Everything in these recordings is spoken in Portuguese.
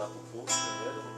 mandar pro povo primeiro.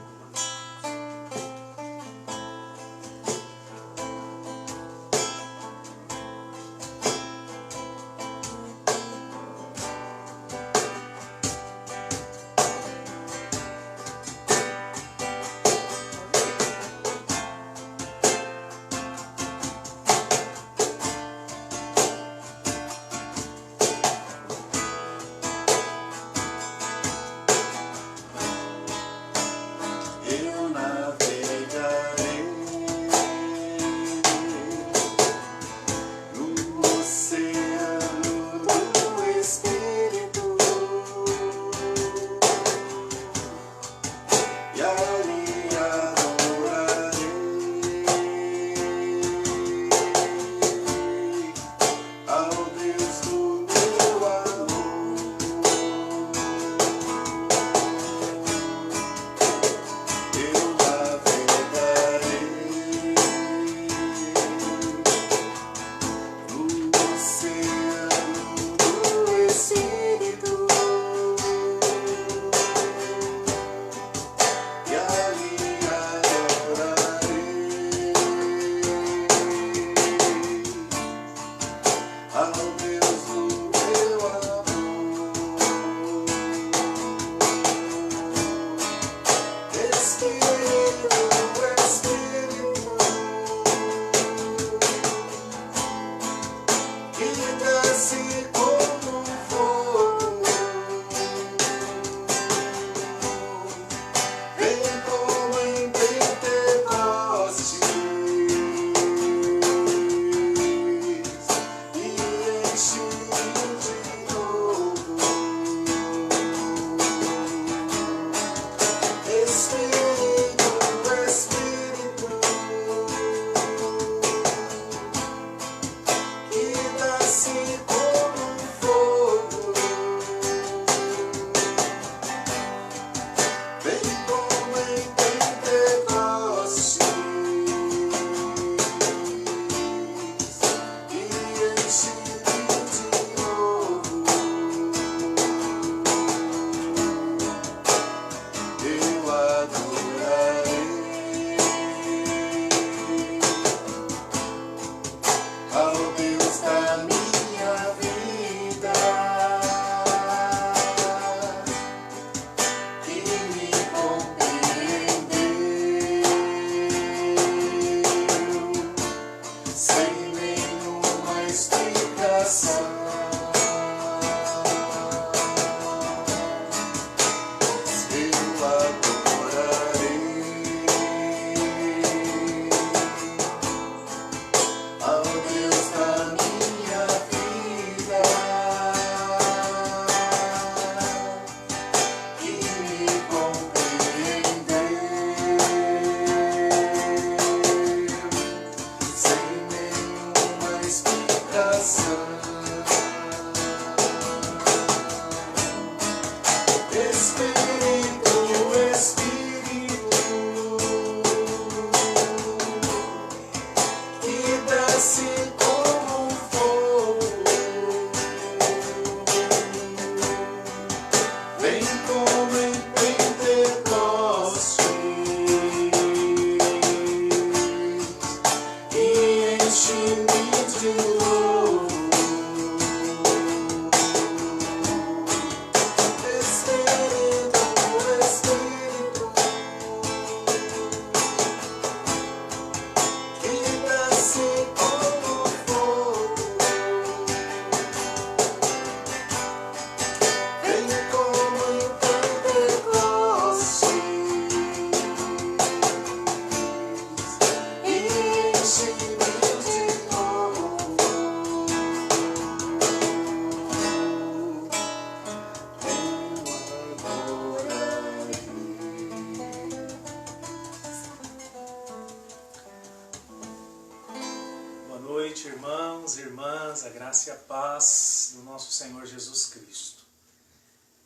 noite, irmãos e irmãs, a graça e a paz do nosso Senhor Jesus Cristo.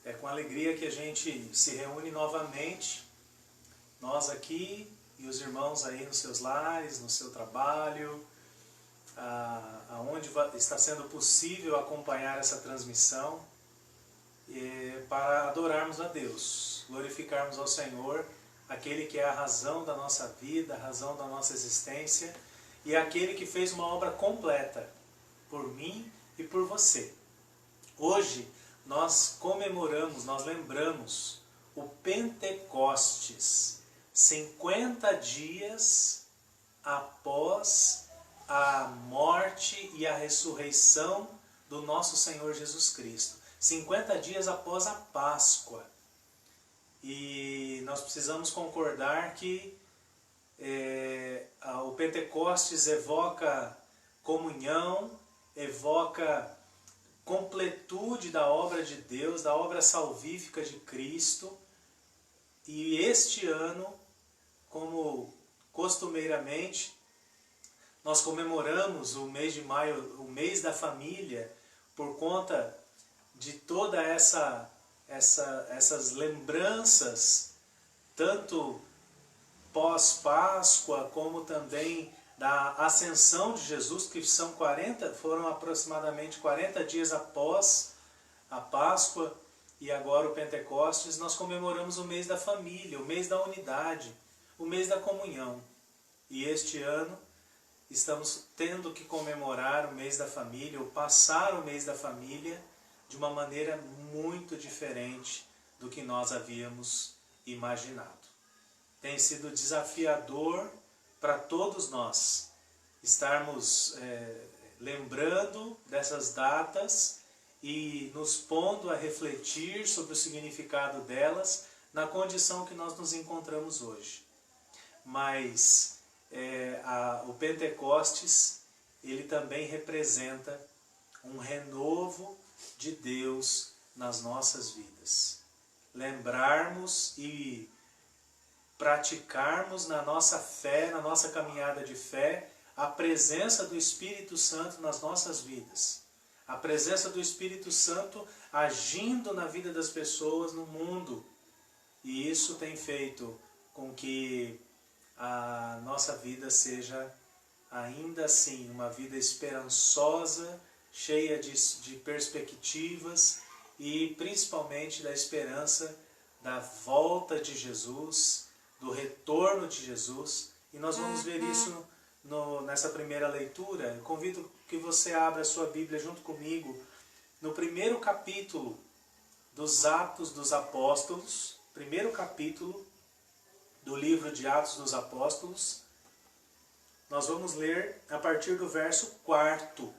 É com alegria que a gente se reúne novamente, nós aqui e os irmãos aí nos seus lares, no seu trabalho, aonde está sendo possível acompanhar essa transmissão, para adorarmos a Deus. glorificarmos ao Senhor, aquele que é a razão da nossa vida, a razão da nossa existência, e aquele que fez uma obra completa por mim e por você. Hoje nós comemoramos, nós lembramos o Pentecostes, 50 dias após a morte e a ressurreição do nosso Senhor Jesus Cristo. 50 dias após a Páscoa. E nós precisamos concordar que o Pentecostes evoca comunhão, evoca completude da obra de Deus, da obra salvífica de Cristo. E este ano, como costumeiramente, nós comemoramos o mês de maio, o mês da família, por conta de toda essas lembranças, tanto pós-Páscoa, como também da ascensão de Jesus, que foram aproximadamente 40 dias após a Páscoa, e agora o Pentecostes. Nós comemoramos o mês da família, o mês da unidade, o mês da comunhão. E este ano estamos tendo que comemorar o mês da família, ou passar o mês da família, de uma maneira muito diferente do que nós havíamos imaginado. Tem sido desafiador para todos nós estarmos lembrando dessas datas e nos pondo a refletir sobre o significado delas na condição que nós nos encontramos hoje. Mas o Pentecostes, ele também representa um renovo de Deus nas nossas vidas. Lembrarmos e praticarmos na nossa fé, na nossa caminhada de fé, a presença do Espírito Santo nas nossas vidas. A presença do Espírito Santo agindo na vida das pessoas no mundo. E isso tem feito com que a nossa vida seja ainda assim uma vida esperançosa, cheia de perspectivas e principalmente da esperança da volta de Jesus, do retorno de Jesus. E nós vamos ver isso nessa primeira leitura. Eu convido que você abra a sua Bíblia junto comigo no primeiro capítulo dos Atos dos Apóstolos, primeiro capítulo do livro de Atos dos Apóstolos. Nós vamos ler a partir do verso 4.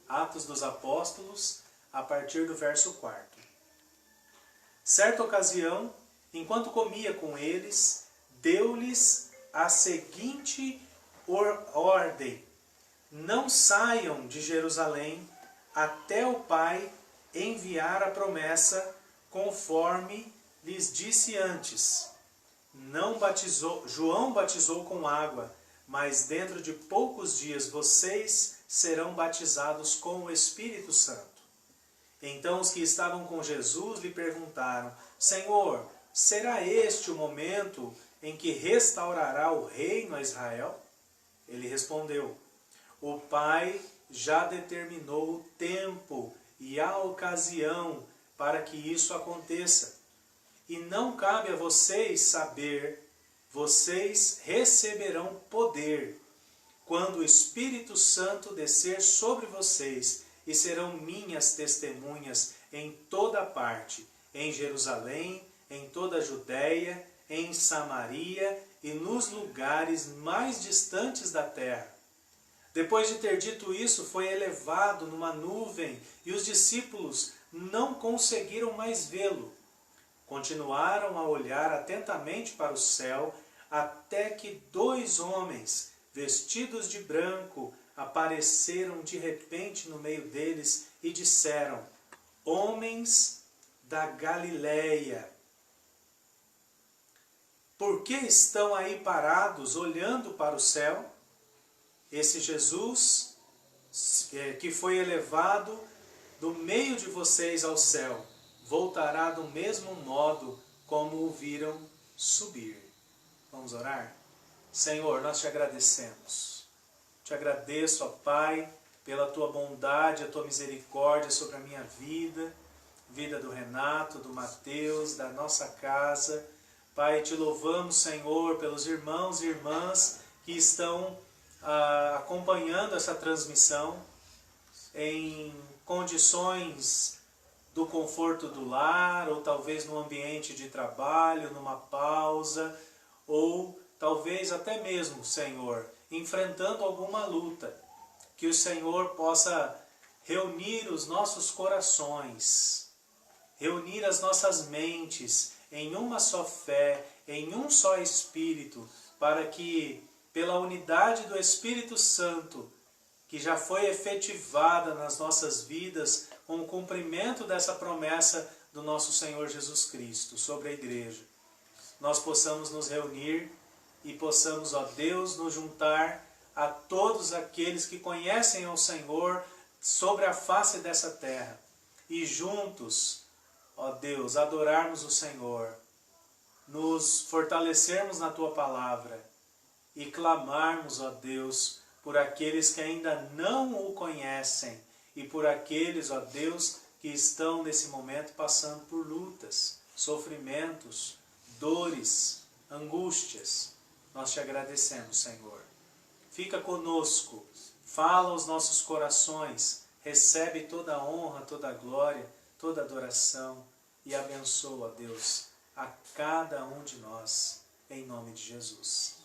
Atos dos Apóstolos, a partir do verso 4. Certa ocasião, enquanto comia com eles, deu-lhes a seguinte ordem: não saiam de Jerusalém até o Pai enviar a promessa, conforme lhes disse antes. João batizou com água, mas dentro de poucos dias vocês serão batizados com o Espírito Santo. Então os que estavam com Jesus lhe perguntaram: Senhor, será este o momento em que restaurará o reino a Israel? Ele respondeu: o Pai já determinou o tempo e a ocasião para que isso aconteça. E não cabe a vocês saber, vocês receberão poder quando o Espírito Santo descer sobre vocês, e serão minhas testemunhas em toda parte, em Jerusalém, em toda a Judéia, em Samaria e nos lugares mais distantes da terra. Depois de ter dito isso, foi elevado numa nuvem, e os discípulos não conseguiram mais vê-lo. Continuaram a olhar atentamente para o céu, até que 2 homens, vestidos de branco, apareceram de repente no meio deles e disseram: homens da Galileia, por que estão aí parados olhando para o céu? Esse Jesus que foi elevado do meio de vocês ao céu, voltará do mesmo modo como o viram subir. Vamos orar? Senhor, nós te agradecemos. Te agradeço, ó Pai, pela tua bondade, a tua misericórdia sobre a minha vida. vida do Renato, do Mateus, da nossa casa. Pai, te louvamos, Senhor, pelos irmãos e irmãs que estão acompanhando essa transmissão em condições do conforto do lar, ou talvez no ambiente de trabalho, numa pausa, ou talvez até mesmo, Senhor, enfrentando alguma luta. Que o Senhor possa reunir os nossos corações, reunir as nossas mentes em uma só fé, em um só Espírito, para que, pela unidade do Espírito Santo, que já foi efetivada nas nossas vidas, com o cumprimento dessa promessa do nosso Senhor Jesus Cristo sobre a igreja, nós possamos nos reunir e possamos, ó Deus, nos juntar a todos aqueles que conhecem ao Senhor sobre a face dessa terra e juntos, ó Deus, adorarmos o Senhor, nos fortalecermos na Tua Palavra e clamarmos, ó Deus, por aqueles que ainda não o conhecem e por aqueles, ó Deus, que estão nesse momento passando por lutas, sofrimentos, dores, angústias. Nós te agradecemos, Senhor. Fica conosco, fala aos nossos corações, recebe toda a honra, toda a glória, toda a adoração e abençoa, Deus, a cada um de nós, em nome de Jesus.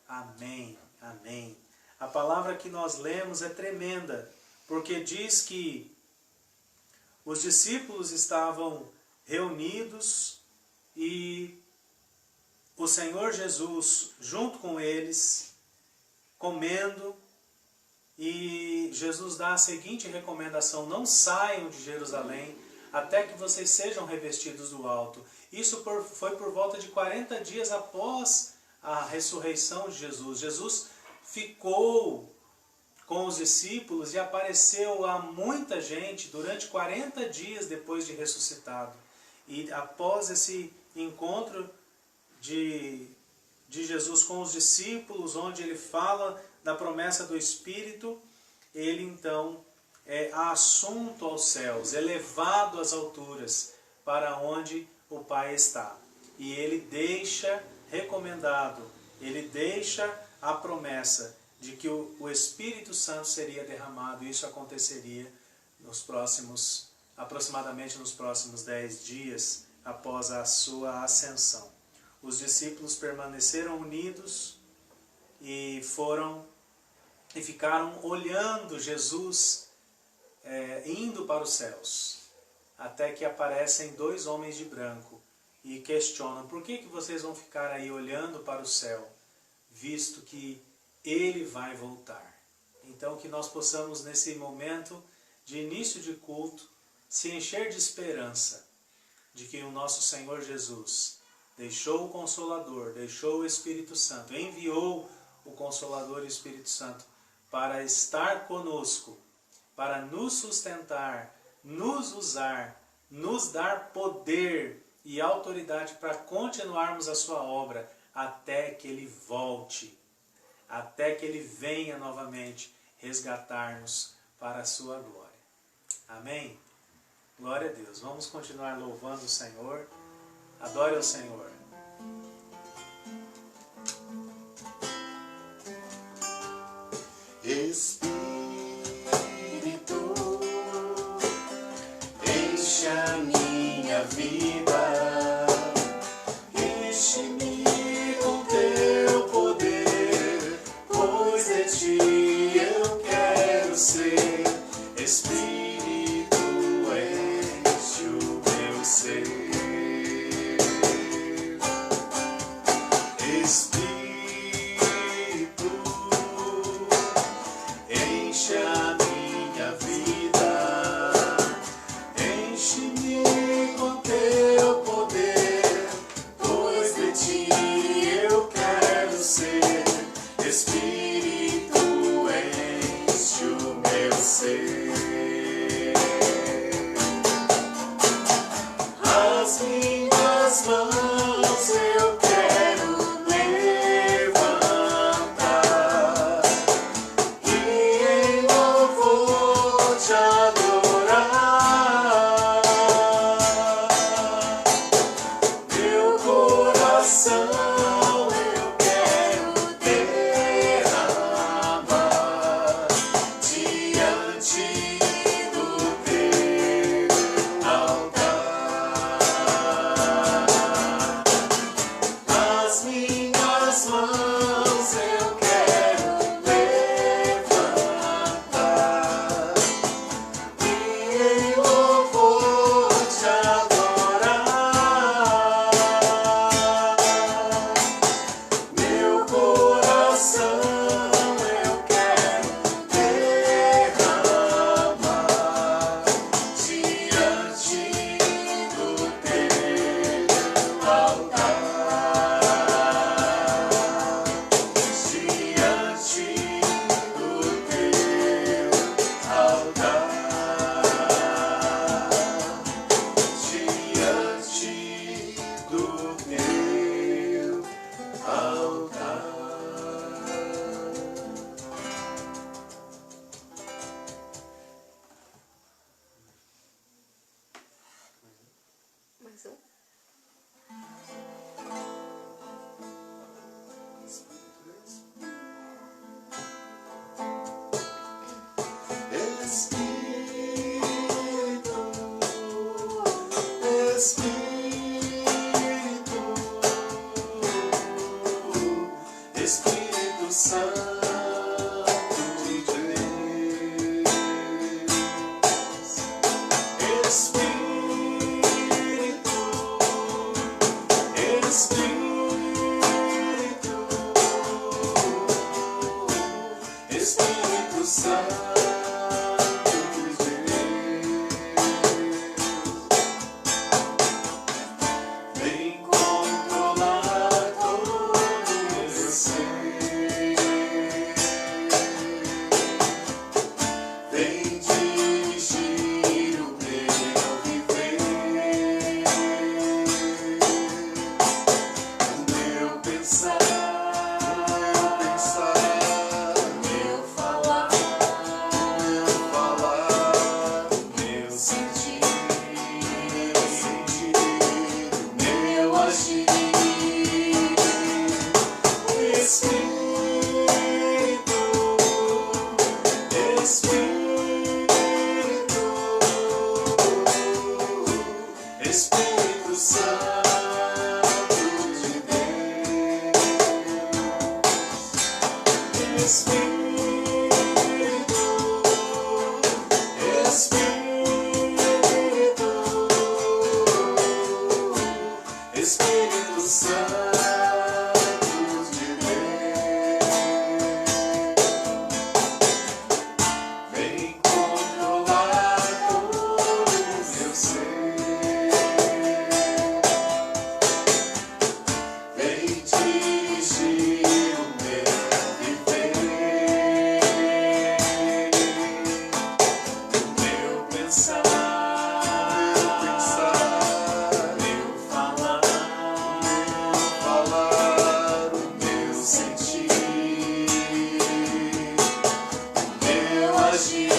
Amém, amém. A palavra que nós lemos é tremenda, porque diz que os discípulos estavam reunidos e o Senhor Jesus, junto com eles, comendo, e Jesus dá a seguinte recomendação: não saiam de Jerusalém até que vocês sejam revestidos do alto. Isso foi por volta de 40 dias após a ressurreição de Jesus. Jesus ficou com os discípulos e apareceu a muita gente durante 40 dias depois de ressuscitado. E após esse encontro de Jesus com os discípulos, onde ele fala da promessa do Espírito, ele então é assunto aos céus, elevado às alturas, para onde o Pai está. E ele deixa recomendado, ele deixa a promessa de que o Espírito Santo seria derramado. Isso aconteceria aproximadamente nos próximos 10 dias após a sua ascensão. Os discípulos permaneceram unidos e ficaram olhando Jesus indo para os céus, até que aparecem 2 homens de branco e questionam: por que vocês vão ficar aí olhando para o céu, visto que ele vai voltar? Então que nós possamos, nesse momento de início de culto, se encher de esperança de que o nosso Senhor Jesus deixou o Consolador, deixou o Espírito Santo, enviou o Consolador e o Espírito Santo para estar conosco, para nos sustentar, nos usar, nos dar poder e autoridade para continuarmos a sua obra até que Ele volte, até que Ele venha novamente resgatar-nos para a sua glória. Amém? Glória a Deus. Vamos continuar louvando o Senhor. Adore ao Senhor. Espírito, enche a minha vida, enche-me com teu poder, pois de ti eu quero ser. Espírito, enche o meu ser. Espírito, enche a minha vida, enche-me com teu poder, pois de ti eu quero ser. Espírito, enche o meu ser. As minhas mãos eu quero levantar e em louvor te adorar. Mais um. Espírito Santo de Deus, Espírito, Espírito Santo de Deus, vem controlar todo meu ser, vem dirigir o meu viver, o meu pensar, meu falar, o meu sentir, meu agir. Espírito, Espírito Santo de Deus, Espírito, Espírito Santo de Deus, vem controlar todo o meu ser, vem dirigir o meu viver, o meu pensar, meu falar, o meu sentir, meu agir.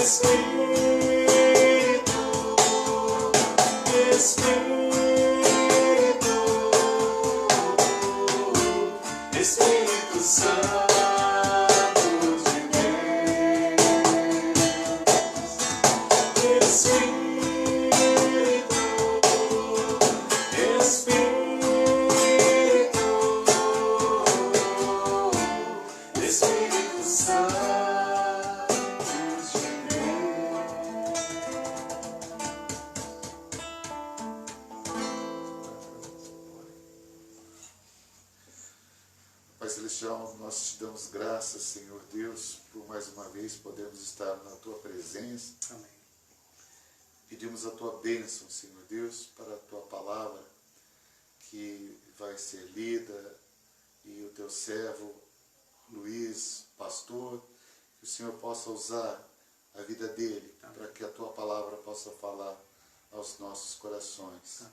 Espírito, Espírito Santo de Deus, Espírito, Espírito Santo de Deus. Pai Celestial, nós te damos graças, Senhor Deus, por mais uma vez podermos estar na Tua presença. Amém. Pedimos a Tua bênção, Senhor Deus, para a Tua palavra que vai ser lida e o Teu servo, Luiz, pastor, que o Senhor possa usar a vida dele para que a Tua palavra possa falar aos nossos corações. Amém.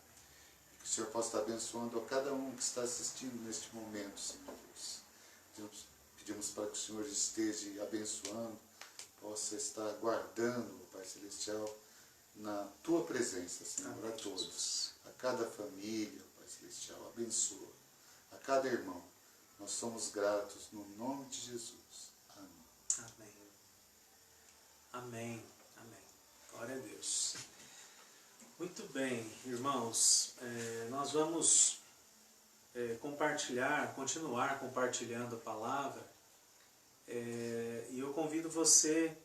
Que o Senhor possa estar abençoando a cada um que está assistindo neste momento, Senhor Deus. Pedimos para que o Senhor esteja abençoando, possa estar guardando, Pai Celestial, na Tua presença, Senhor, Amém, a todos. Jesus. A cada família, Pai Celestial, abençoa. A cada irmão, nós somos gratos no nome de Jesus. Amém. Amém. Amém. Amém. Glória a Deus. Muito bem, irmãos. Nós vamos continuar compartilhando a palavra. E eu convido você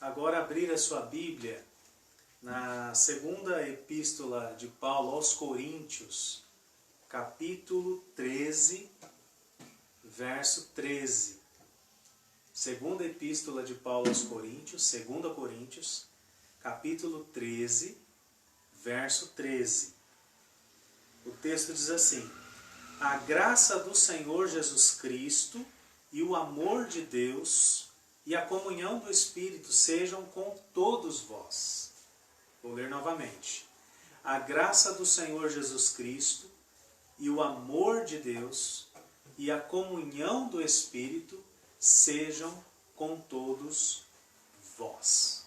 agora a abrir a sua Bíblia na segunda epístola de Paulo aos Coríntios, capítulo 13, verso 13. Segunda epístola de Paulo aos Coríntios, 2 Coríntios, capítulo 13, verso 13. O texto diz assim: a graça do Senhor Jesus Cristo e o amor de Deus e a comunhão do Espírito sejam com todos vós. Vou ler novamente. A graça do Senhor Jesus Cristo e o amor de Deus e a comunhão do Espírito sejam com todos vós.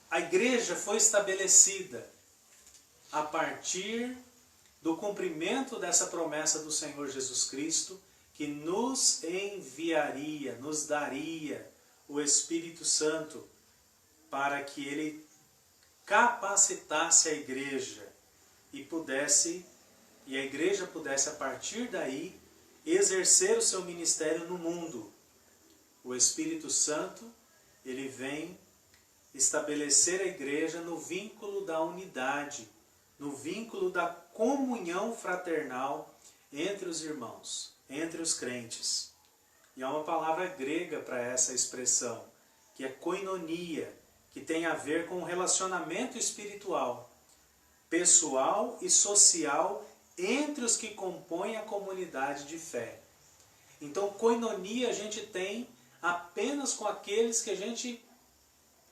A igreja foi estabelecida a partir do cumprimento dessa promessa do Senhor Jesus Cristo, que nos enviaria, nos daria o Espírito Santo para que ele capacitasse a igreja e a igreja pudesse a partir daí exercer o seu ministério no mundo. O Espírito Santo, ele vem estabelecer a igreja no vínculo da unidade, no vínculo da comunhão fraternal entre os irmãos, entre os crentes. E há uma palavra grega para essa expressão, que é koinonia, que tem a ver com o relacionamento espiritual, pessoal e social entre os que compõem a comunidade de fé. Então, koinonia a gente tem apenas com aqueles que a gente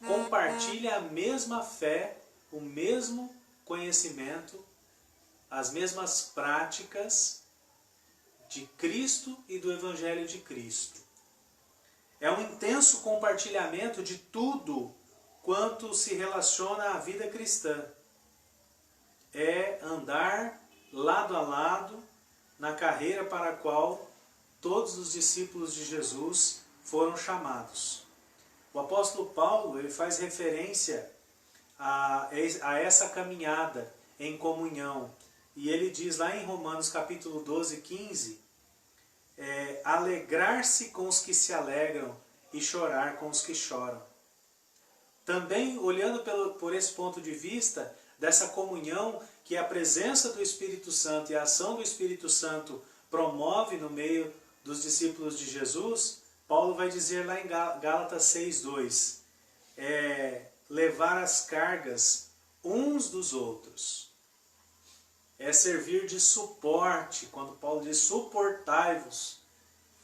compartilha a mesma fé, o mesmo conhecimento, as mesmas práticas de Cristo e do Evangelho de Cristo. É um intenso compartilhamento de tudo quanto se relaciona à vida cristã. É andar lado a lado na carreira para a qual todos os discípulos de Jesus foram chamados. O apóstolo Paulo ele faz referência a essa caminhada em comunhão. E ele diz lá em Romanos capítulo 12, 15, alegrar-se com os que se alegram e chorar com os que choram. Também, olhando por esse ponto de vista, dessa comunhão que a presença do Espírito Santo e a ação do Espírito Santo promove no meio dos discípulos de Jesus, Paulo vai dizer lá em Gálatas 6:2, levar as cargas uns dos outros. É servir de suporte, quando Paulo diz suportai-vos,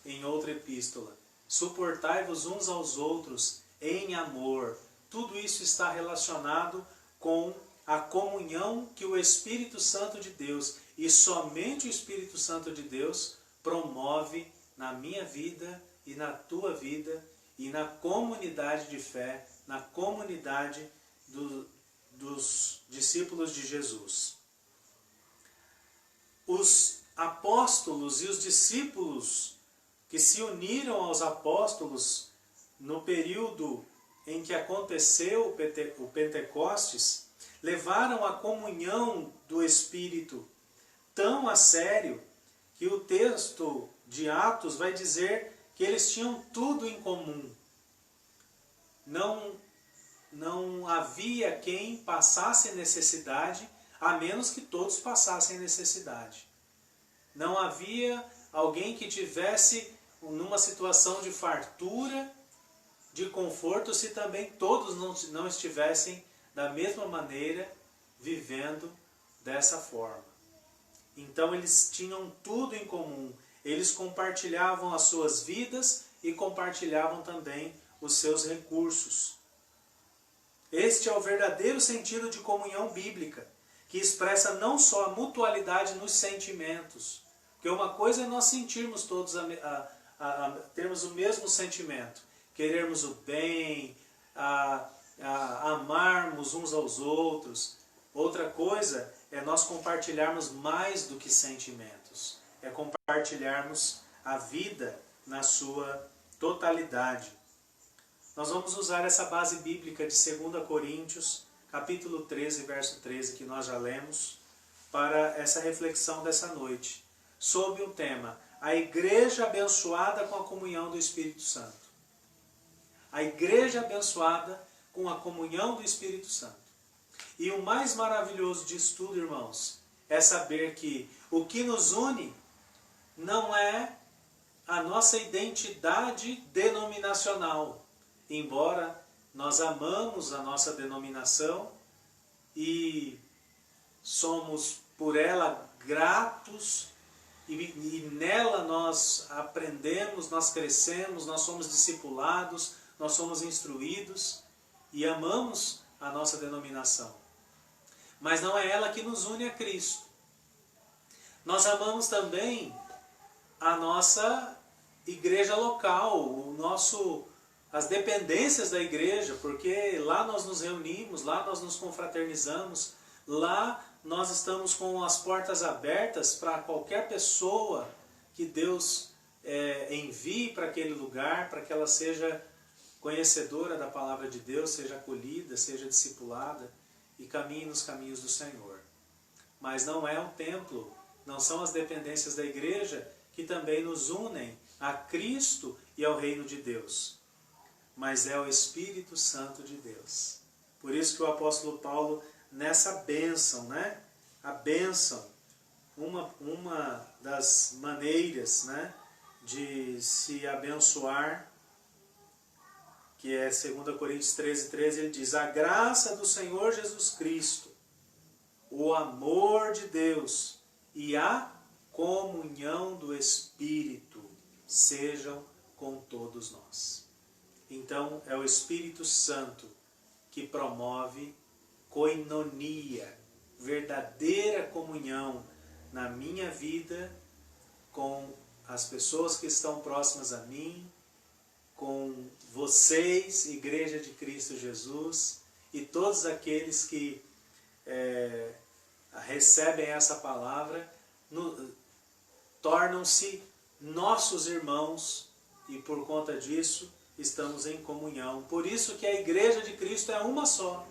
em outra epístola. Suportai-vos uns aos outros em amor. Tudo isso está relacionado com a comunhão que o Espírito Santo de Deus, e somente o Espírito Santo de Deus, promove na minha vida e na tua vida e na comunidade de fé, na comunidade dos discípulos de Jesus. Os apóstolos e os discípulos que se uniram aos apóstolos no período em que aconteceu o Pentecostes, levaram a comunhão do Espírito tão a sério que o texto de Atos vai dizer que eles tinham tudo em comum. Não havia quem passasse necessidade, a menos que todos passassem necessidade. Não havia alguém que tivesse numa situação de fartura, de conforto, se também todos não estivessem da mesma maneira vivendo dessa forma. Então eles tinham tudo em comum. Eles compartilhavam as suas vidas e compartilhavam também os seus recursos. Este é o verdadeiro sentido de comunhão bíblica, que expressa não só a mutualidade nos sentimentos, porque uma coisa é nós sentirmos todos, termos o mesmo sentimento, querermos o bem, amarmos uns aos outros. Outra coisa é nós compartilharmos mais do que sentimentos, é compartilharmos a vida na sua totalidade. Nós vamos usar essa base bíblica de 2 Coríntios, capítulo 13, verso 13, que nós já lemos, para essa reflexão dessa noite, sob o tema, a igreja abençoada com a comunhão do Espírito Santo. A igreja abençoada com a comunhão do Espírito Santo. E o mais maravilhoso disso tudo, irmãos, é saber que o que nos une não é a nossa identidade denominacional, embora nós amamos a nossa denominação e somos por ela gratos e nela nós aprendemos, nós crescemos, nós somos discipulados, nós somos instruídos e amamos a nossa denominação. Mas não é ela que nos une a Cristo. Nós amamos também a nossa igreja local, as dependências da igreja, porque lá nós nos reunimos, lá nós nos confraternizamos, lá nós estamos com as portas abertas para qualquer pessoa que Deus envie para aquele lugar, para que ela seja conhecedora da palavra de Deus, seja acolhida, seja discipulada e caminhe nos caminhos do Senhor. Mas não é um templo, não são as dependências da igreja que também nos unem a Cristo e ao reino de Deus, mas é o Espírito Santo de Deus. Por isso que o apóstolo Paulo, nessa bênção, né? A bênção, uma das maneiras, né, de se abençoar, que é 2 Coríntios 13:13, ele diz: a graça do Senhor Jesus Cristo, o amor de Deus e a comunhão do Espírito sejam com todos nós. Então é o Espírito Santo que promove koinonia, verdadeira comunhão na minha vida, com as pessoas que estão próximas a mim, com vocês, Igreja de Cristo Jesus, e todos aqueles que recebem essa palavra, tornam-se nossos irmãos, e por conta disso estamos em comunhão. Por isso que a Igreja de Cristo é uma só.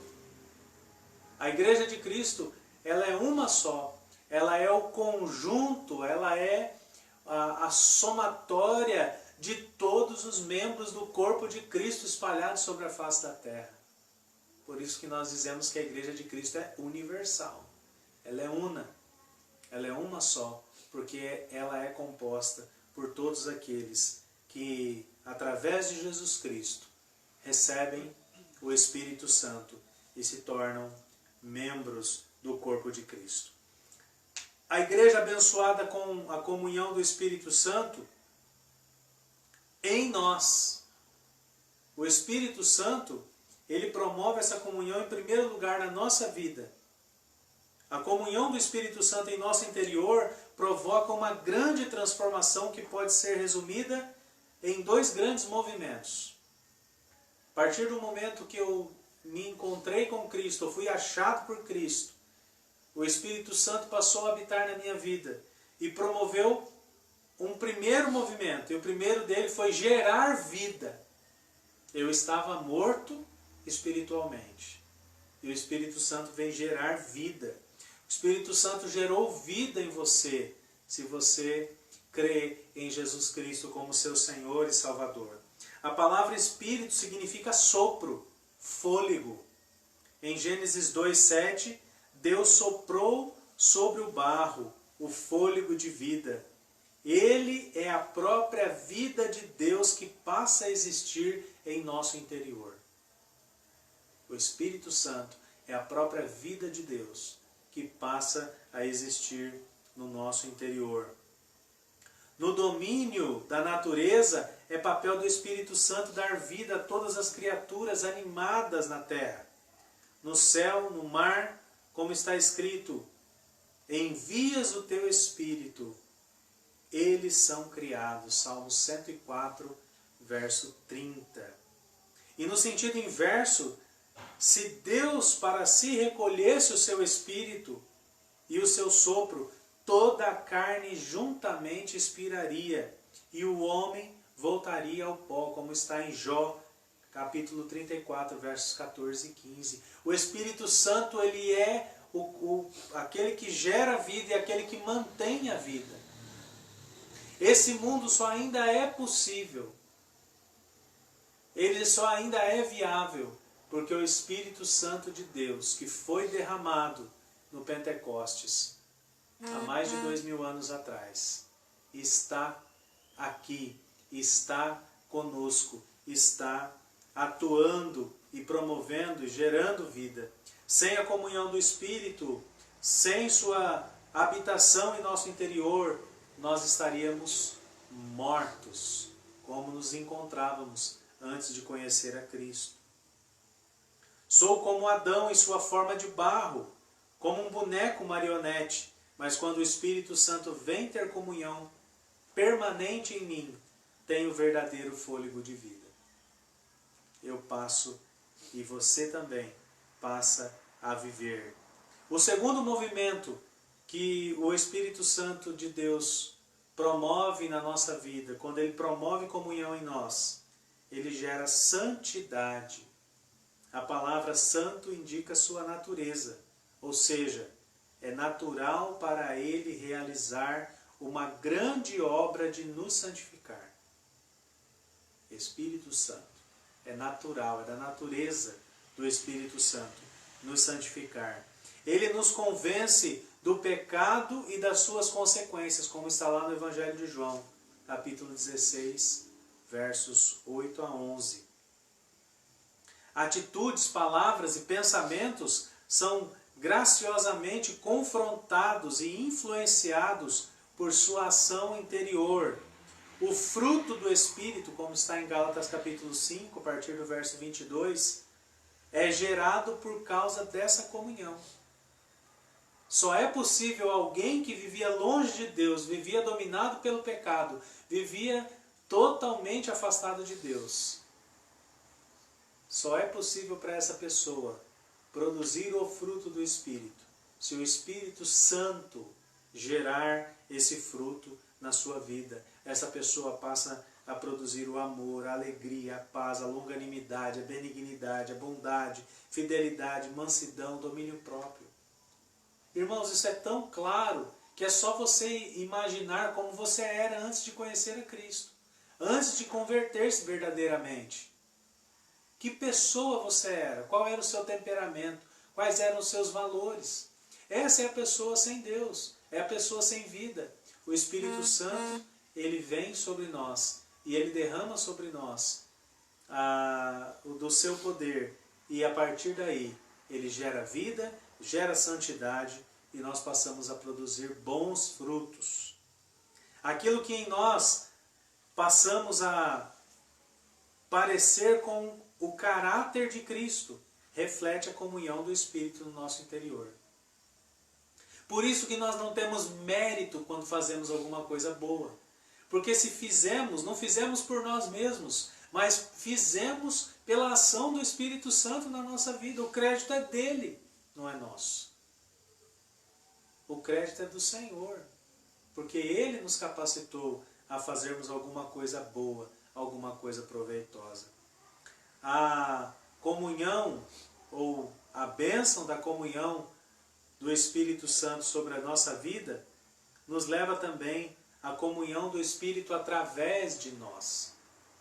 A Igreja de Cristo, ela é uma só. Ela é o conjunto, ela é a somatória de todos os membros do corpo de Cristo espalhados sobre a face da terra. Por isso que nós dizemos que a Igreja de Cristo é universal. Ela é una. Ela é uma só, porque ela é composta por todos aqueles que, através de Jesus Cristo, recebem o Espírito Santo e se tornam membros do corpo de Cristo. A igreja abençoada com a comunhão do Espírito Santo em nós. O Espírito Santo, ele promove essa comunhão em primeiro lugar na nossa vida. A comunhão do Espírito Santo em nosso interior provoca uma grande transformação que pode ser resumida em dois grandes movimentos. A partir do momento que eu me encontrei com Cristo, eu fui achado por Cristo, o Espírito Santo passou a habitar na minha vida e promoveu um primeiro movimento, e o primeiro dele foi gerar vida. Eu estava morto espiritualmente, e o Espírito Santo vem gerar vida. O Espírito Santo gerou vida em você, se você crê em Jesus Cristo como seu Senhor e Salvador. A palavra Espírito significa sopro, fôlego. Em Gênesis 2:7, Deus soprou sobre o barro o fôlego de vida. Ele é a própria vida de Deus que passa a existir em nosso interior. O Espírito Santo é a própria vida de Deus que passa a existir no nosso interior. No domínio da natureza, é papel do Espírito Santo dar vida a todas as criaturas animadas na terra. No céu, no mar, como está escrito: envias o teu Espírito, eles são criados. Salmo 104, verso 30. E no sentido inverso, se Deus para si recolhesse o seu Espírito e o seu sopro, toda a carne juntamente expiraria, e o homem voltaria ao pó, como está em Jó, capítulo 34, versos 14 e 15. O Espírito Santo, ele é aquele que gera vida e aquele que mantém a vida. Esse mundo só ainda é possível, ele só ainda é viável, porque o Espírito Santo de Deus, que foi derramado no Pentecostes, há mais de 2000 anos atrás, está aqui, está conosco, está atuando e promovendo e gerando vida. Sem a comunhão do Espírito, sem sua habitação em nosso interior, nós estaríamos mortos, como nos encontrávamos antes de conhecer a Cristo. Sou como Adão em sua forma de barro, como um boneco marionete, mas quando o Espírito Santo vem ter comunhão permanente em mim, tenho verdadeiro fôlego de vida. Eu passo e você também passa a viver. O segundo movimento que o Espírito Santo de Deus promove na nossa vida, quando ele promove comunhão em nós, ele gera santidade. A palavra santo indica sua natureza, ou seja, é natural para ele realizar uma grande obra de nos santificar. Espírito Santo. É natural, é da natureza do Espírito Santo nos santificar. Ele nos convence do pecado e das suas consequências, como está lá no Evangelho de João, capítulo 16, versos 8 a 11. Atitudes, palavras e pensamentos são graciosamente confrontados e influenciados por sua ação interior. O fruto do Espírito, como está em Gálatas capítulo 5, a partir do verso 22, é gerado por causa dessa comunhão. Só é possível alguém que vivia longe de Deus, vivia dominado pelo pecado, vivia totalmente afastado de Deus. Só é possível para essa pessoa produzir o fruto do Espírito, se o Espírito Santo gerar esse fruto na sua vida. Essa pessoa passa a produzir o amor, a alegria, a paz, a longanimidade, a benignidade, a bondade, fidelidade, mansidão, domínio próprio. Irmãos, isso é tão claro que é só você imaginar como você era antes de conhecer a Cristo, antes de converter-se verdadeiramente. Que pessoa você era? Qual era o seu temperamento? Quais eram os seus valores? Essa é a pessoa sem Deus, é a pessoa sem vida. O Espírito Santo, ele vem sobre nós e ele derrama sobre nós do seu poder. E a partir daí, ele gera vida, gera santidade e nós passamos a produzir bons frutos. Aquilo que em nós passamos a parecer com o caráter de Cristo, reflete a comunhão do Espírito no nosso interior. Por isso que nós não temos mérito quando fazemos alguma coisa boa. Porque se fizemos, não fizemos por nós mesmos, mas fizemos pela ação do Espírito Santo na nossa vida. O crédito é dele, não é nosso. O crédito é do Senhor, porque ele nos capacitou a fazermos alguma coisa boa, alguma coisa proveitosa. A comunhão, ou a bênção da comunhão do Espírito Santo sobre a nossa vida, nos leva também à comunhão do Espírito através de nós.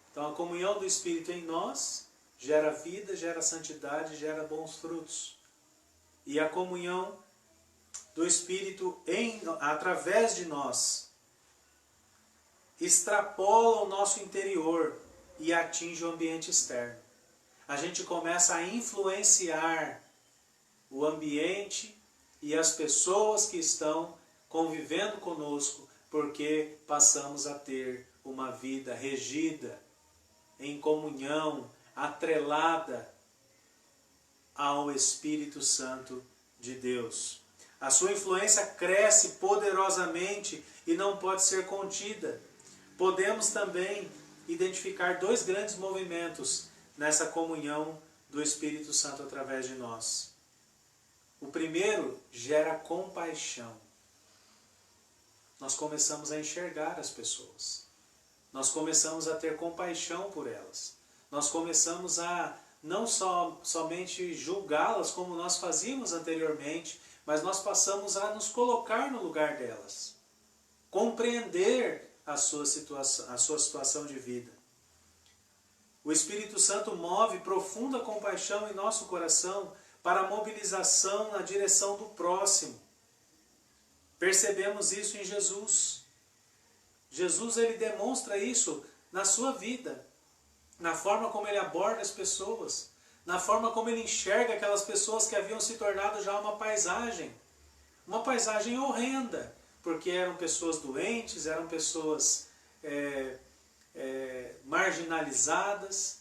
Então a comunhão do Espírito em nós gera vida, gera santidade, gera bons frutos. E a comunhão do Espírito através de nós extrapola o nosso interior e atinge o ambiente externo. A gente começa a influenciar o ambiente e as pessoas que estão convivendo conosco, porque passamos a ter uma vida regida, em comunhão, atrelada ao Espírito Santo de Deus. A sua influência cresce poderosamente e não pode ser contida. Podemos também identificar dois grandes movimentos nessa comunhão do Espírito Santo através de nós. O primeiro gera compaixão. Nós começamos a enxergar as pessoas. Nós começamos a ter compaixão por elas. Nós começamos a não somente julgá-las como nós fazíamos anteriormente, mas nós passamos a nos colocar no lugar delas. Compreender a sua situação de vida. O Espírito Santo move profunda compaixão em nosso coração para a mobilização na direção do próximo. Percebemos isso em Jesus. Jesus, ele demonstra isso na sua vida, na forma como ele aborda as pessoas, na forma como ele enxerga aquelas pessoas que haviam se tornado já uma paisagem horrenda, porque eram pessoas doentes, eram pessoas marginalizadas,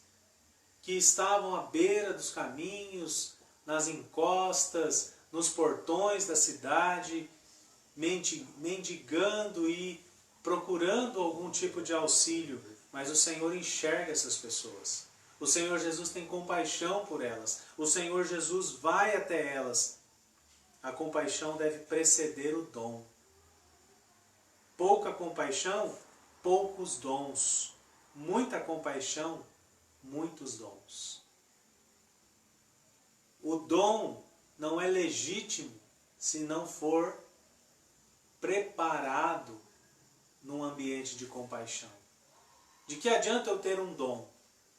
que estavam à beira dos caminhos, nas encostas, nos portões da cidade, mendigando e procurando algum tipo de auxílio, mas o Senhor enxerga essas pessoas. O Senhor Jesus tem compaixão por elas. O Senhor Jesus vai até elas. A compaixão deve preceder o dom. Pouca compaixão, poucos dons. Muita compaixão, muitos dons. O dom não é legítimo se não for preparado num ambiente de compaixão. De que adianta eu ter um dom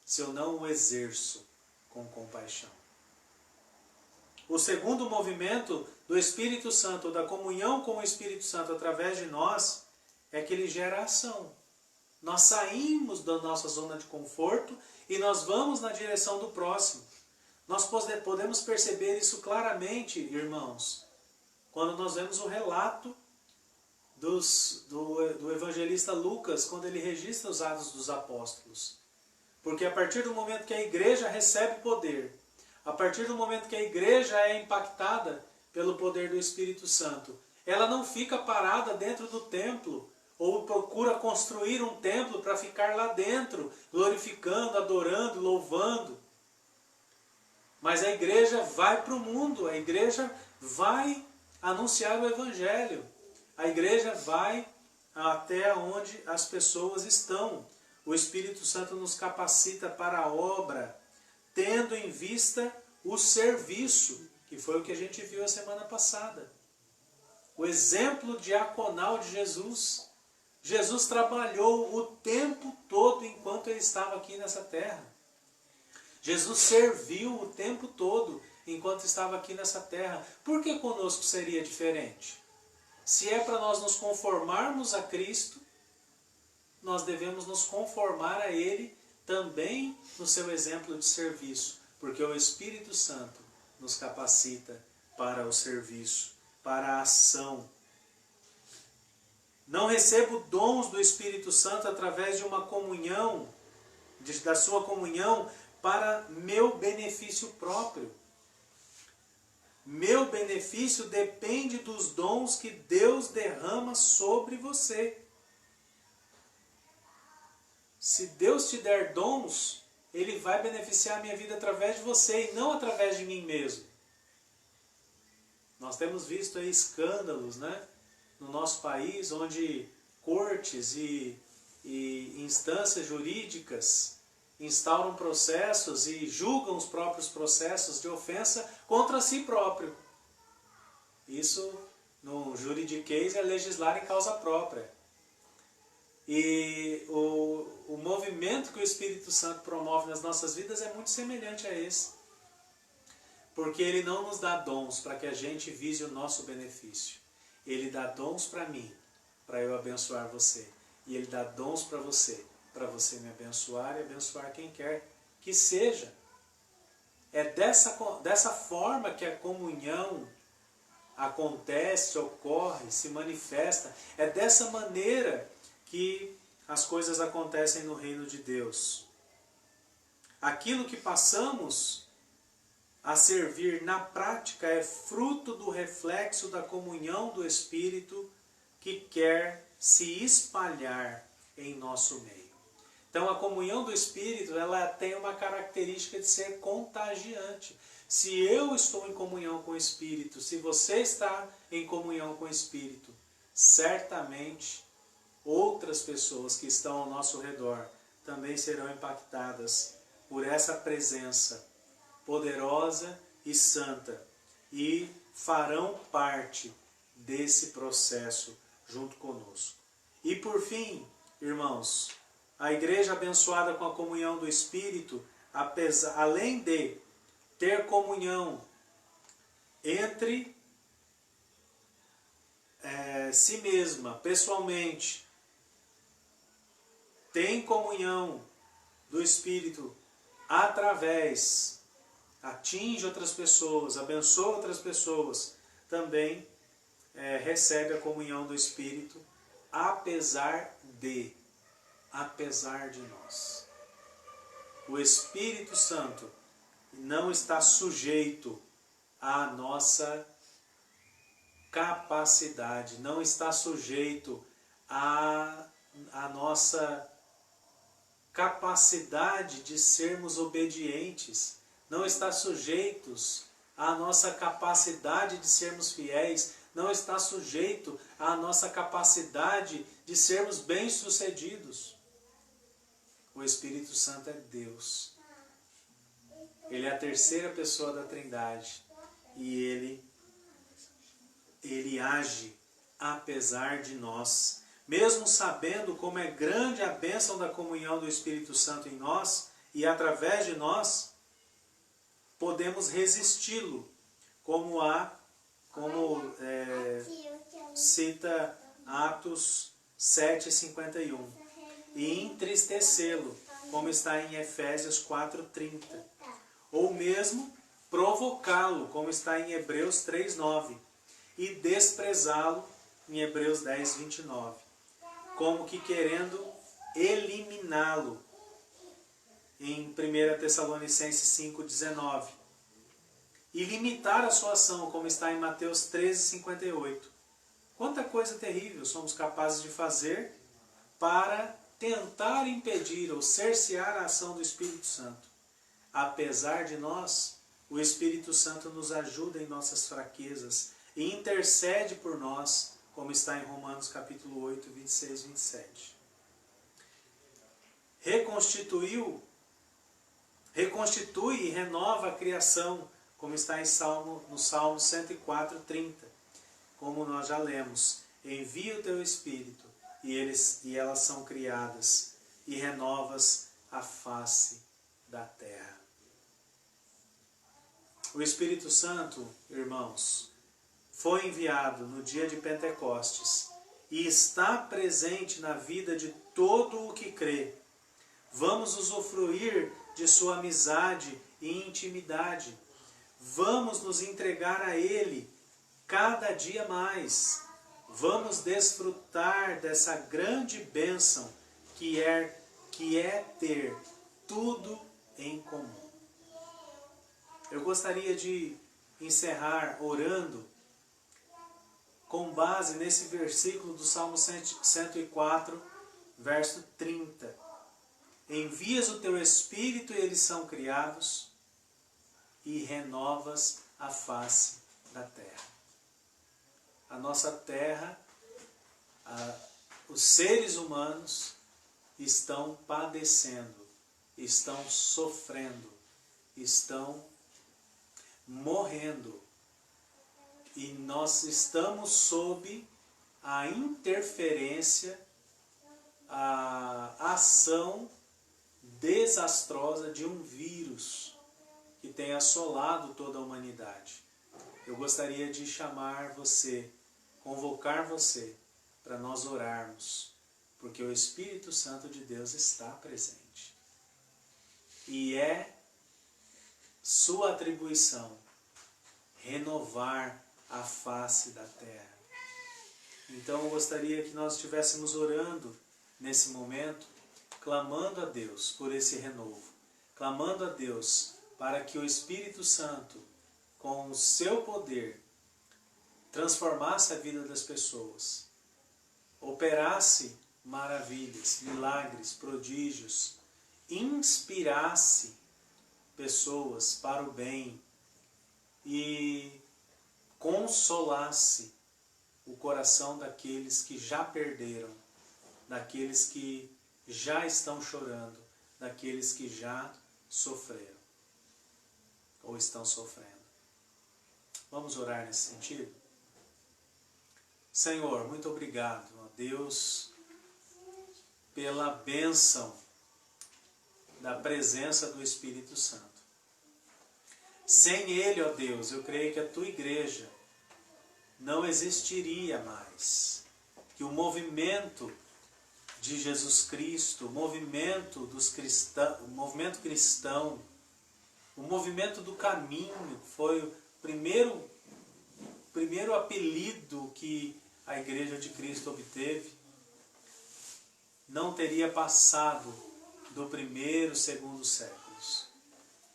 se eu não o exerço com compaixão? O segundo movimento do Espírito Santo, da comunhão com o Espírito Santo através de nós, é que ele gera ação. Nós saímos da nossa zona de conforto e nós vamos na direção do próximo. Nós podemos perceber isso claramente, irmãos, quando nós vemos o relato do evangelista Lucas, quando ele registra os Atos dos Apóstolos. Porque a partir do momento que a igreja recebe poder, a partir do momento que a igreja é impactada pelo poder do Espírito Santo, ela não fica parada dentro do templo, ou procura construir um templo para ficar lá dentro, glorificando, adorando, louvando. Mas a igreja vai para o mundo, a igreja vai anunciar o Evangelho. A igreja vai até onde as pessoas estão. O Espírito Santo nos capacita para a obra, tendo em vista o serviço, que foi o que a gente viu a semana passada. O exemplo diaconal de Jesus. Jesus trabalhou o tempo todo enquanto ele estava aqui nessa terra. Jesus serviu o tempo todo enquanto estava aqui nessa terra. Por que conosco seria diferente? Se é para nós nos conformarmos a Cristo, nós devemos nos conformar a Ele também no seu exemplo de serviço, porque o Espírito Santo nos capacita para o serviço, para a ação. Não recebo dons do Espírito Santo através de uma comunhão, da sua comunhão, para meu benefício próprio. Meu benefício depende dos dons que Deus derrama sobre você. Se Deus te der dons, Ele vai beneficiar a minha vida através de você e não através de mim mesmo. Nós temos visto aí escândalos, né, no nosso país, onde cortes e instâncias jurídicas instauram processos e julgam os próprios processos de ofensa contra si próprio. Isso, no juridiquês, é legislar em causa própria. E o movimento que o Espírito Santo promove nas nossas vidas é muito semelhante a esse. Porque ele não nos dá dons para que a gente vise o nosso benefício. Ele dá dons para mim, para eu abençoar você. E Ele dá dons para você me abençoar e abençoar quem quer que seja. É dessa forma que a comunhão acontece, ocorre, se manifesta. É dessa maneira que as coisas acontecem no reino de Deus. Aquilo que passamos a servir na prática é fruto do reflexo da comunhão do Espírito que quer se espalhar em nosso meio. Então a comunhão do Espírito, ela tem uma característica de ser contagiante. Se eu estou em comunhão com o Espírito, se você está em comunhão com o Espírito, certamente outras pessoas que estão ao nosso redor também serão impactadas por essa presença poderosa e santa e farão parte desse processo junto conosco. E por fim, irmãos, a igreja abençoada com a comunhão do Espírito, além de ter comunhão entre si mesma, pessoalmente, tem comunhão do Espírito através atinge outras pessoas, abençoa outras pessoas, também recebe a comunhão do Espírito, apesar de nós. O Espírito Santo não está sujeito à nossa capacidade, não está sujeito à nossa capacidade de sermos obedientes, não está sujeitos à nossa capacidade de sermos fiéis, não está sujeito à nossa capacidade de sermos bem-sucedidos. O Espírito Santo é Deus. Ele é a terceira pessoa da Trindade e ele age apesar de nós. Mesmo sabendo como é grande a bênção da comunhão do Espírito Santo em nós e através de nós, podemos resisti-lo, como cita Atos 7:51, e entristecê-lo, como está em Efésios 4:30, ou mesmo provocá-lo, como está em Hebreus 3:9, e desprezá-lo em Hebreus 10:29, como que querendo eliminá-lo em 1 Tessalonicenses 5:19, e limitar a sua ação, como está em Mateus 13:58. Quanta coisa terrível somos capazes de fazer para tentar impedir ou cercear a ação do Espírito Santo. Apesar de nós, o Espírito Santo nos ajuda em nossas fraquezas e intercede por nós, como está em Romanos capítulo 8, 26 e 27. Reconstitui e renova a criação, como está no Salmo 104:30, como nós já lemos. Envia o teu Espírito, e elas são criadas, e renovas a face da terra. O Espírito Santo, irmãos, foi enviado no dia de Pentecostes e está presente na vida de todo o que crê. Vamos usufruir de sua amizade e intimidade. Vamos nos entregar a Ele cada dia mais. Vamos desfrutar dessa grande bênção que é ter tudo em comum. Eu gostaria de encerrar orando com base nesse versículo do Salmo 104, verso 30. Envias o teu Espírito e eles são criados, e renovas a face da terra. A nossa terra, os seres humanos estão padecendo, estão sofrendo, estão morrendo. E nós estamos sob a interferência, a ação desastrosa de um vírus que tem assolado toda a humanidade. Eu gostaria de chamar você, convocar você, para nós orarmos, porque o Espírito Santo de Deus está presente. E é sua atribuição renovar a face da terra. Então eu gostaria que nós estivéssemos orando nesse momento, clamando a Deus por esse renovo, clamando a Deus para que o Espírito Santo, com o seu poder, transformasse a vida das pessoas, operasse maravilhas, milagres, prodígios, inspirasse pessoas para o bem e consolasse o coração daqueles que já perderam, daqueles que já estão chorando, daqueles que já sofreram ou estão sofrendo. Vamos orar nesse sentido? Senhor, muito obrigado, ó Deus, pela bênção da presença do Espírito Santo. Sem Ele, ó Deus, eu creio que a Tua igreja não existiria mais. Que o movimento de Jesus Cristo, o movimento dos cristãos, o movimento cristão, O movimento do caminho foi o primeiro apelido que a Igreja de Cristo obteve. Não teria passado do primeiro, segundo séculos.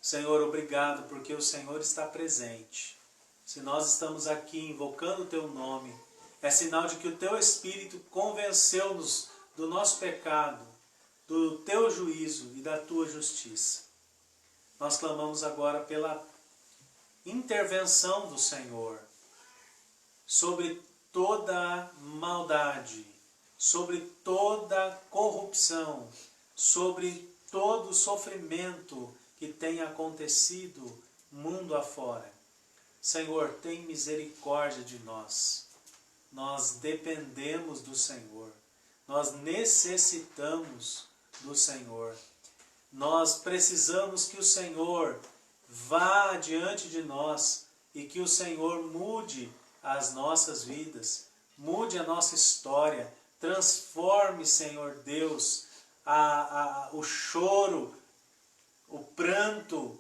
Senhor, obrigado porque o Senhor está presente. Se nós estamos aqui invocando o Teu nome, é sinal de que o Teu Espírito convenceu-nos do nosso pecado, do Teu juízo e da Tua justiça. Nós clamamos agora pela intervenção do Senhor sobre toda maldade, sobre toda corrupção, sobre todo o sofrimento que tem acontecido mundo afora. Senhor, tem misericórdia de nós. Nós dependemos do Senhor. Nós necessitamos do Senhor. Nós precisamos que o Senhor vá adiante de nós e que o Senhor mude as nossas vidas, mude a nossa história, transforme, Senhor Deus, o choro, o pranto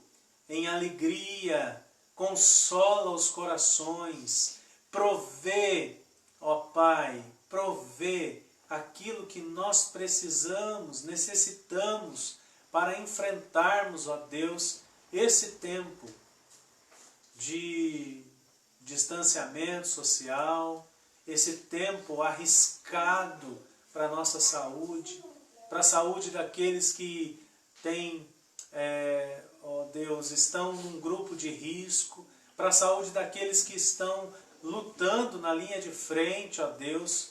em alegria, consola os corações, provê, ó Pai, provê aquilo que nós precisamos, necessitamos para enfrentarmos, ó Deus, esse tempo de distanciamento social, esse tempo arriscado para a nossa saúde, para a saúde daqueles que têm, ó Deus, estão num grupo de risco, para a saúde daqueles que estão lutando na linha de frente, ó Deus,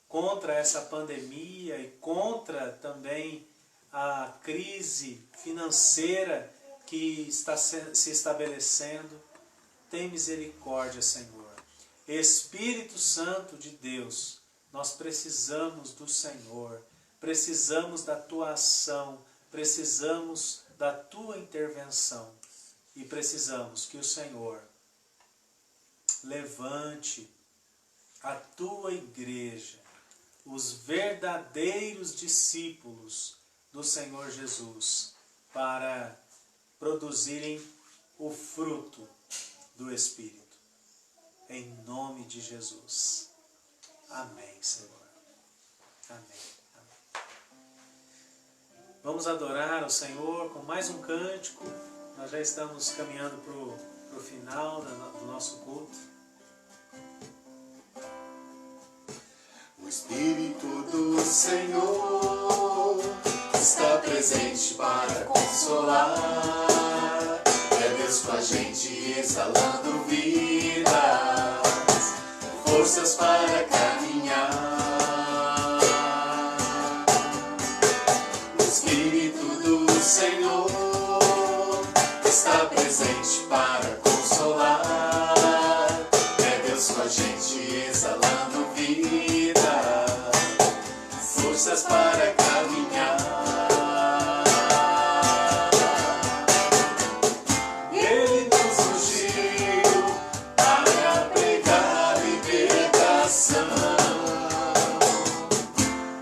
contra essa pandemia e contra também a crise financeira que está se estabelecendo. Tem misericórdia, Senhor. Espírito Santo de Deus, nós precisamos do Senhor, precisamos da Tua ação, precisamos da Tua intervenção e precisamos que o Senhor levante a Tua igreja, os verdadeiros discípulos do Senhor Jesus, para produzirem o fruto do Espírito. Em nome de Jesus. Amém, Senhor. Amém. Amém. Vamos adorar ao Senhor com mais um cântico. Nós já estamos caminhando para o final do nosso culto. O Espírito do Senhor está presente para consolar. É Deus com a gente exalando vidas, forças para caminhar. O Espírito do Senhor está presente para consolar. É Deus com a gente exalando vidas, forças para caminhar. Ele nos ungiu para pregar libertação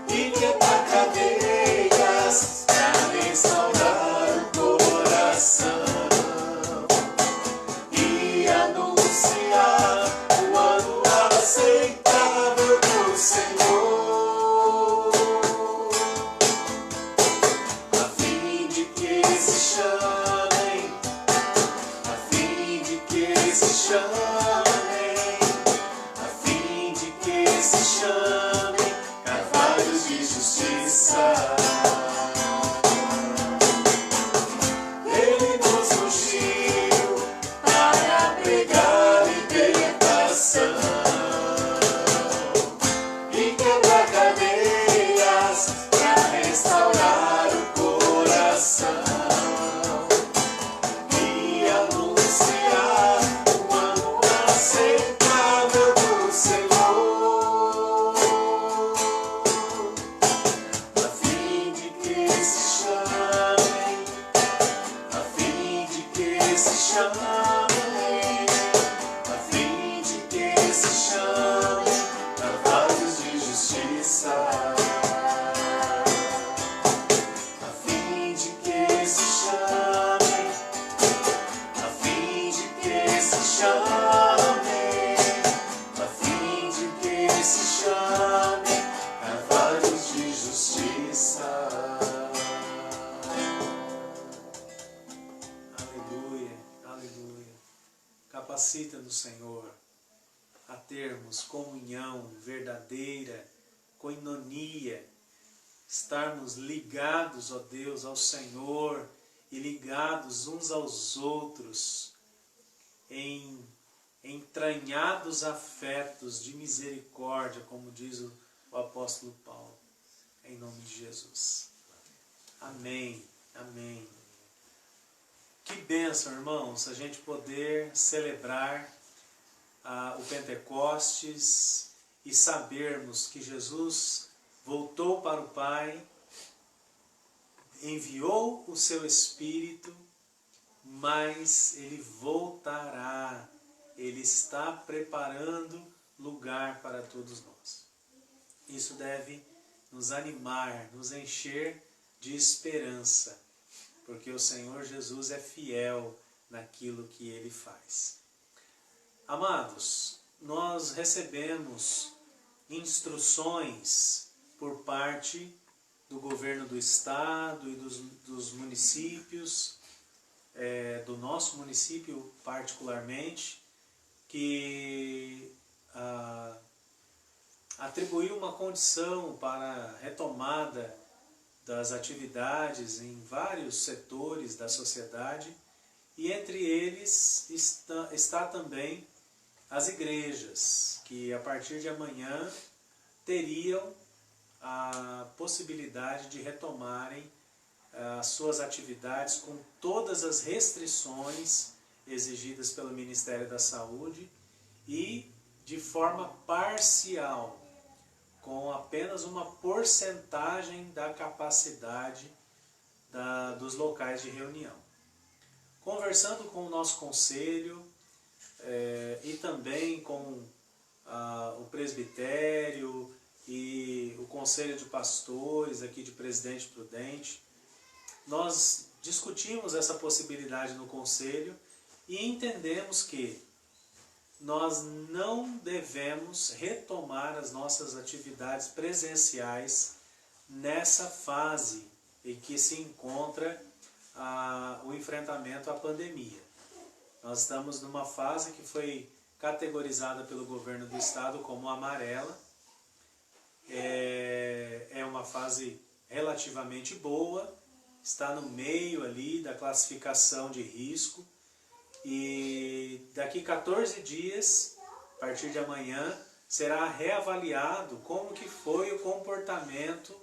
e quebrar cadeias, para restaurar o coração e anunciar o ano aceitável do Senhor, a fim de que se chamem, a fim de que se chamem, a fim de que se chamem carvalhos de justiça. Ele nos ungiu para pregar libertação e quebrar cadeias, para restaurar o coração e anunciar o ano no Senhor, a termos comunhão verdadeira, koinonia, estarmos ligados, ó Deus, ao Senhor e ligados uns aos outros em entranhados afetos de misericórdia, como diz o apóstolo Paulo, em nome de Jesus. Amém, amém. Que bênção, irmãos, a gente poder celebrar o Pentecostes e sabermos que Jesus voltou para o Pai, enviou o seu Espírito, mas Ele voltará. Ele está preparando lugar para todos nós. Isso deve nos animar, nos encher de esperança, porque o Senhor Jesus é fiel naquilo que Ele faz. Amados, nós recebemos instruções por parte do governo do Estado e dos municípios, do nosso município particularmente, que atribuiu uma condição para a retomada das atividades em vários setores da sociedade, e entre eles está também as igrejas, que a partir de amanhã teriam a possibilidade de retomarem as suas atividades com todas as restrições exigidas pelo Ministério da Saúde e de forma parcial, com apenas uma porcentagem da capacidade dos locais de reunião. Conversando com o nosso conselho e também com o presbitério e o conselho de pastores aqui de Presidente Prudente, nós discutimos essa possibilidade no conselho e entendemos que nós não devemos retomar as nossas atividades presenciais nessa fase em que se encontra o enfrentamento à pandemia. Nós estamos numa fase que foi categorizada pelo governo do estado como amarela. É uma fase relativamente boa, está no meio ali da classificação de risco, e daqui 14 dias, a partir de amanhã, será reavaliado como que foi o comportamento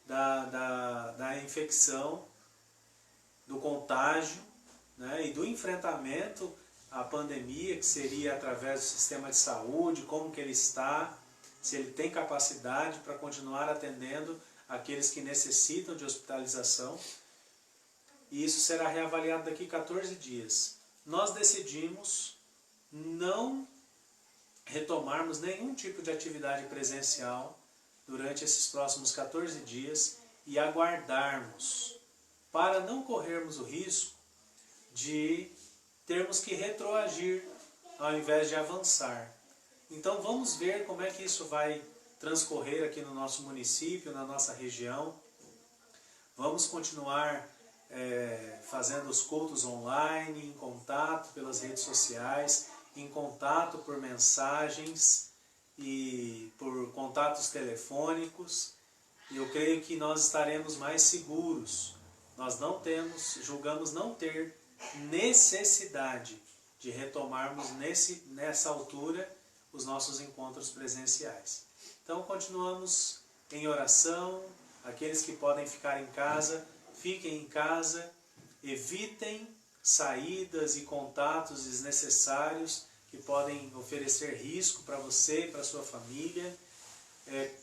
da infecção, do contágio, né, e do enfrentamento à pandemia, que seria através do sistema de saúde, como que ele está, se ele tem capacidade para continuar atendendo aqueles que necessitam de hospitalização. E isso será reavaliado daqui 14 dias. Nós decidimos não retomarmos nenhum tipo de atividade presencial durante esses próximos 14 dias e aguardarmos, para não corrermos o risco de termos que retroagir ao invés de avançar. Então vamos ver como é que isso vai transcorrer aqui no nosso município, na nossa região. Vamos continuar fazendo os cultos online, em contato pelas redes sociais, em contato por mensagens e por contatos telefônicos. E eu creio que nós estaremos mais seguros. Nós julgamos não ter necessidade de retomarmos nessa altura os nossos encontros presenciais. Então continuamos em oração. Aqueles que podem ficar em casa, fiquem em casa, evitem saídas e contatos desnecessários que podem oferecer risco para você e para sua família.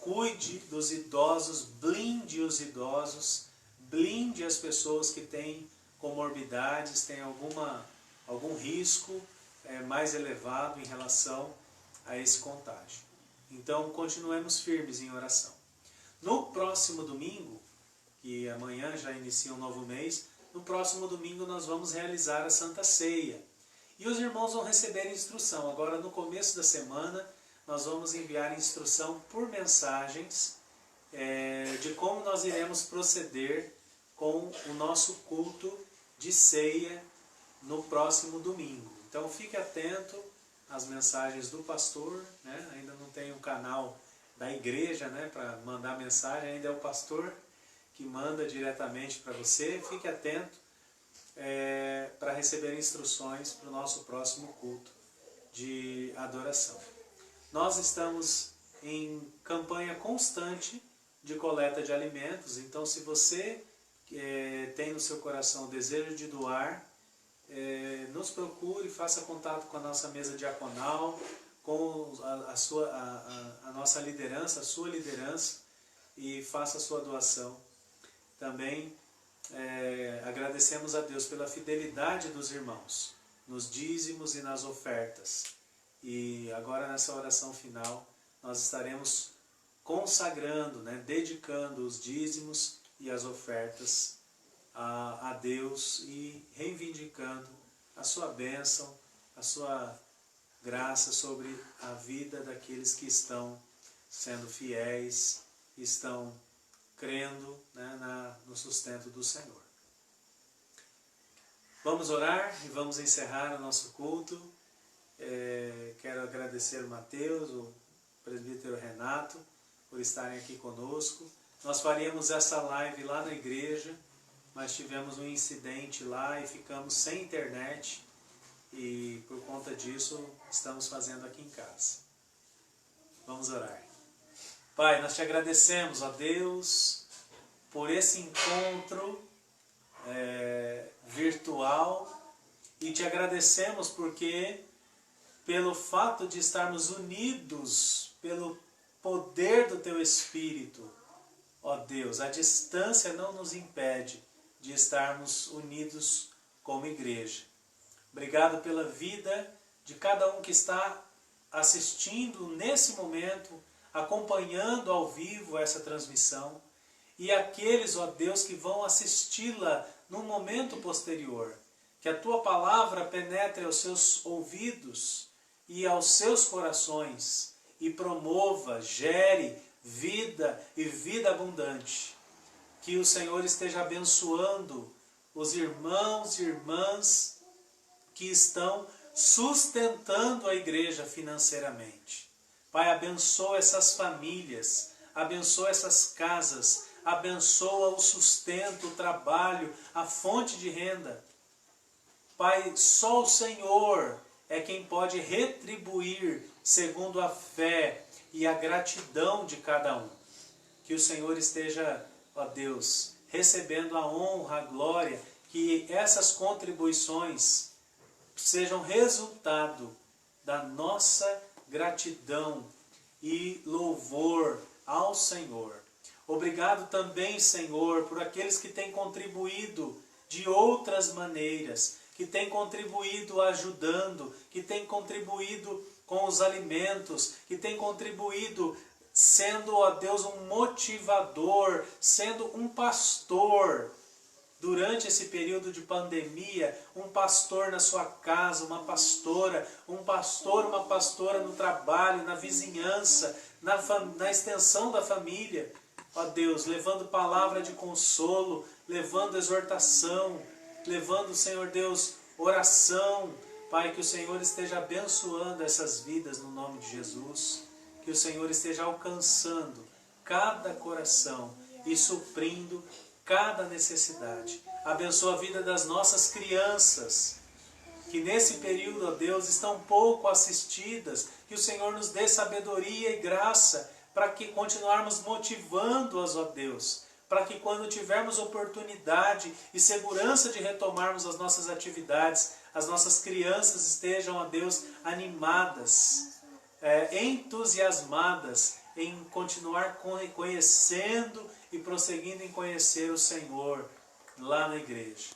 Cuide dos idosos, blinde os idosos, blinde as pessoas que têm comorbidades, têm algum risco mais elevado em relação a esse contágio. Então continuemos firmes em oração. No próximo domingo, que amanhã já inicia um novo mês, no próximo domingo nós vamos realizar a Santa Ceia. E os irmãos vão receber instrução. Agora no começo da semana nós vamos enviar instrução por mensagens de como nós iremos proceder com o nosso culto de ceia no próximo domingo. Então fique atento as mensagens do pastor, né? Ainda não tem um canal da igreja, né, para mandar mensagem, ainda é o pastor que manda diretamente para você. Fique atento para receber instruções para o nosso próximo culto de adoração. Nós estamos em campanha constante de coleta de alimentos, então se você tem no seu coração o desejo de doar, nos procure, faça contato com a nossa mesa diaconal, com a nossa liderança, a sua liderança, e faça a sua doação. Também agradecemos a Deus pela fidelidade dos irmãos, nos dízimos e nas ofertas. E agora nessa oração final, nós estaremos consagrando, né, dedicando os dízimos e as ofertas a Deus e reivindicando a sua bênção, a sua graça sobre a vida daqueles que estão sendo fiéis, estão crendo, né, no sustento do Senhor. Vamos orar e vamos encerrar o nosso culto. Quero agradecer o Mateus, o presbítero Renato, por estarem aqui conosco. Nós faríamos essa live lá na igreja, mas tivemos um incidente lá e ficamos sem internet, e por conta disso estamos fazendo aqui em casa. Vamos orar. Pai, nós te agradecemos, ó Deus, por esse encontro virtual, e te agradecemos porque, pelo fato de estarmos unidos pelo poder do Teu Espírito, ó Deus, a distância não nos impede de estarmos unidos como igreja. Obrigado pela vida de cada um que está assistindo nesse momento, acompanhando ao vivo essa transmissão, e aqueles, ó Deus, que vão assisti-la num momento posterior. Que a Tua palavra penetre aos seus ouvidos e aos seus corações e promova, gere vida e vida abundante. Que o Senhor esteja abençoando os irmãos e irmãs que estão sustentando a igreja financeiramente. Pai, abençoa essas famílias, abençoa essas casas, abençoa o sustento, o trabalho, a fonte de renda. Pai, só o Senhor é quem pode retribuir segundo a fé e a gratidão de cada um. Que o Senhor esteja, ó Deus, recebendo a honra, a glória, que essas contribuições sejam resultado da nossa gratidão e louvor ao Senhor. Obrigado também, Senhor, por aqueles que têm contribuído de outras maneiras, que têm contribuído ajudando, que têm contribuído com os alimentos, que têm contribuído sendo, ó Deus, um motivador, sendo um pastor. Durante esse período de pandemia, um pastor na sua casa, uma pastora, um pastor, uma pastora no trabalho, na vizinhança, na extensão da família. Ó Deus, levando palavra de consolo, levando exortação, levando, Senhor Deus, oração. Pai, que o Senhor esteja abençoando essas vidas no nome de Jesus. Que o Senhor esteja alcançando cada coração e suprindo cada necessidade. Abençoa a vida das nossas crianças, que nesse período, ó Deus, estão pouco assistidas. Que o Senhor nos dê sabedoria e graça para que continuarmos motivando-as, ó Deus, para que quando tivermos oportunidade e segurança de retomarmos as nossas atividades, as nossas crianças estejam, ó Deus, animadas, entusiasmadas em continuar conhecendo e prosseguindo em conhecer o Senhor lá na igreja.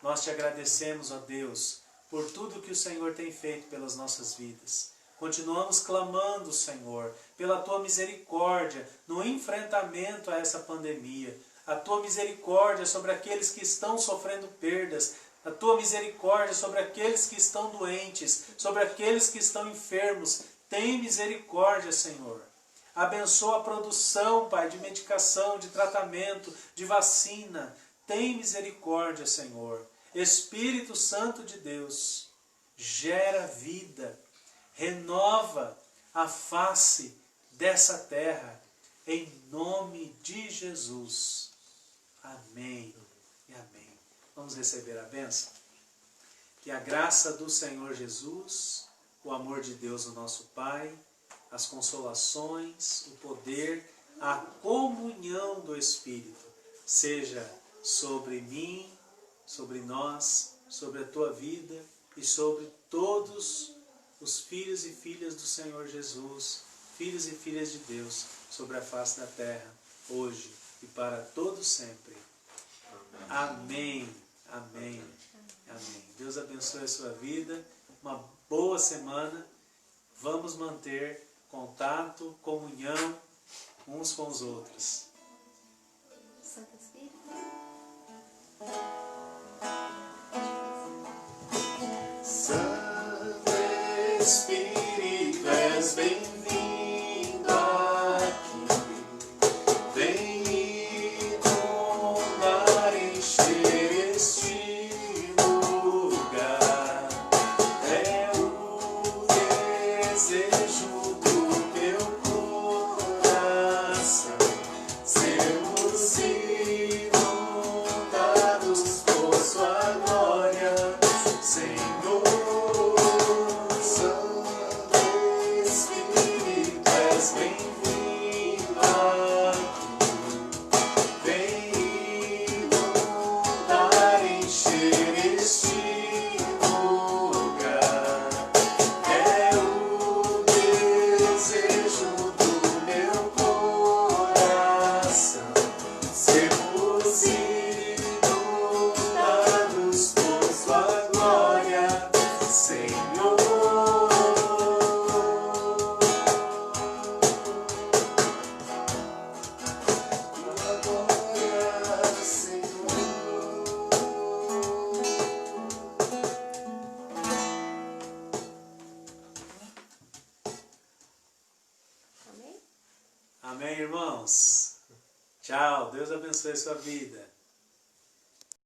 Nós te agradecemos, ó Deus, por tudo que o Senhor tem feito pelas nossas vidas. Continuamos clamando, Senhor, pela Tua misericórdia no enfrentamento a essa pandemia. A Tua misericórdia sobre aqueles que estão sofrendo perdas. A Tua misericórdia sobre aqueles que estão doentes, sobre aqueles que estão enfermos. Tem misericórdia, Senhor. Abençoa a produção, Pai, de medicação, de tratamento, de vacina. Tem misericórdia, Senhor. Espírito Santo de Deus, gera vida. renova a face dessa terra, em nome de Jesus. Amém e amém. Vamos receber a bênção? Que a graça do Senhor Jesus, o amor de Deus, o nosso Pai, as consolações, o poder, a comunhão do Espírito, seja sobre mim, sobre nós, sobre a tua vida e sobre todos os filhos e filhas do Senhor Jesus, filhos e filhas de Deus, sobre a face da terra, hoje e para todo sempre. Amém. Amém. Amém. Deus abençoe a sua vida, uma boa semana. Vamos manter contato, comunhão uns com os outros. Santo Espírito. Santo Espírito, és bem-vindo aqui. Vem inundar, encher este lugar. É o desejo do teu coração. Sermos inundados por sua glória, Senhor. Santo Espírito, és bem-vindo aqui. Vem inundar, encher este lugar. É o desejo do meu coração. Sermos inundados por sua glória, Senhor. Tua glória, Senhor. Amém? Amém, irmãos? Tchau. Deus abençoe a sua vida.